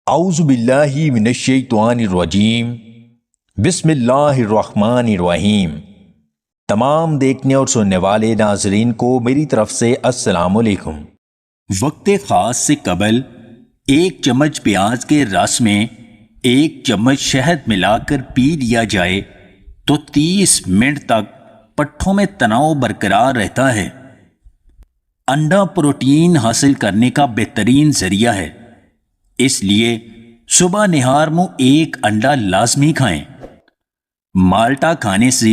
اعوذ باللہ من الشیطان الرجیم بسم اللہ الرحمن الرحیم۔ تمام دیکھنے اور سننے والے ناظرین کو میری طرف سے السلام علیکم۔ وقت خاص سے قبل 1 چمچ پیاز کے رس میں 1 چمچ شہد ملا کر پی لیا جائے تو 30 منٹ تک پٹھوں میں تناؤ برقرار رہتا ہے۔ انڈا پروٹین حاصل کرنے کا بہترین ذریعہ ہے، اس لیے صبح نہار منہ 1 انڈا لازمی کھائیں۔ مالٹا کھانے سے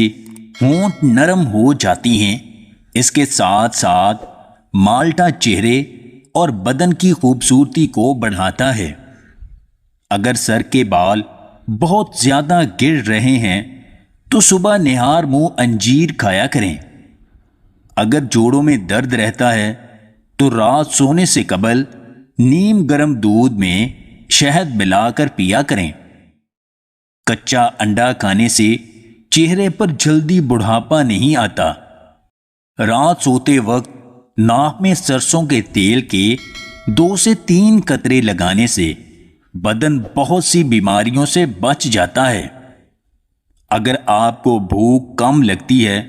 ہونٹ نرم ہو جاتی ہیں، اس کے ساتھ ساتھ مالٹا چہرے اور بدن کی خوبصورتی کو بڑھاتا ہے۔ اگر سر کے بال بہت زیادہ گر رہے ہیں تو صبح نہار منہ انجیر کھایا کریں۔ اگر جوڑوں میں درد رہتا ہے تو رات سونے سے قبل نیم گرم دودھ میں شہد ملا کر پیا کریں۔ کچا انڈا کھانے سے چہرے پر جلدی بڑھاپا نہیں آتا۔ رات سوتے وقت ناک میں سرسوں کے تیل کے 2 سے 3 قطرے لگانے سے بدن بہت سی بیماریوں سے بچ جاتا ہے۔ اگر آپ کو بھوک کم لگتی ہے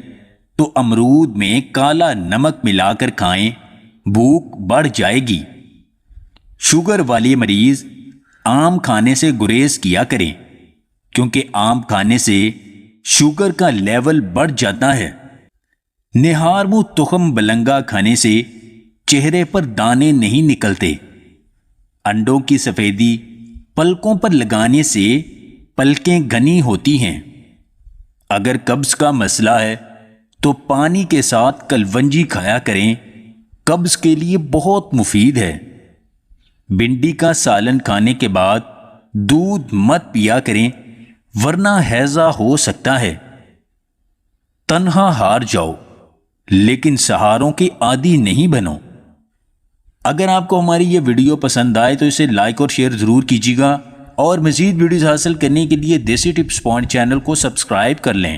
تو امرود میں کالا نمک ملا کر کھائیں، بھوک بڑھ جائے گی۔ شوگر والے مریض آم کھانے سے گریز کیا کریں، کیونکہ آم کھانے سے شوگر کا لیول بڑھ جاتا ہے۔ نہار منہ تخم بلنگا کھانے سے چہرے پر دانے نہیں نکلتے۔ انڈوں کی سفیدی پلکوں پر لگانے سے پلکیں گھنی ہوتی ہیں۔ اگر قبض کا مسئلہ ہے تو پانی کے ساتھ کلونجی کھایا کریں، قبض کے لیے بہت مفید ہے۔ بھنڈی کا سالن کھانے کے بعد دودھ مت پیا کریں، ورنہ ہیضہ ہو سکتا ہے۔ تنہا ہار جاؤ لیکن سہاروں کے عادی نہیں بنو۔ اگر آپ کو ہماری یہ ویڈیو پسند آئے تو اسے لائک اور شیئر ضرور کیجیے گا، اور مزید ویڈیوز حاصل کرنے کے لیے دیسی ٹپس پوائنٹ چینل کو سبسکرائب کر لیں۔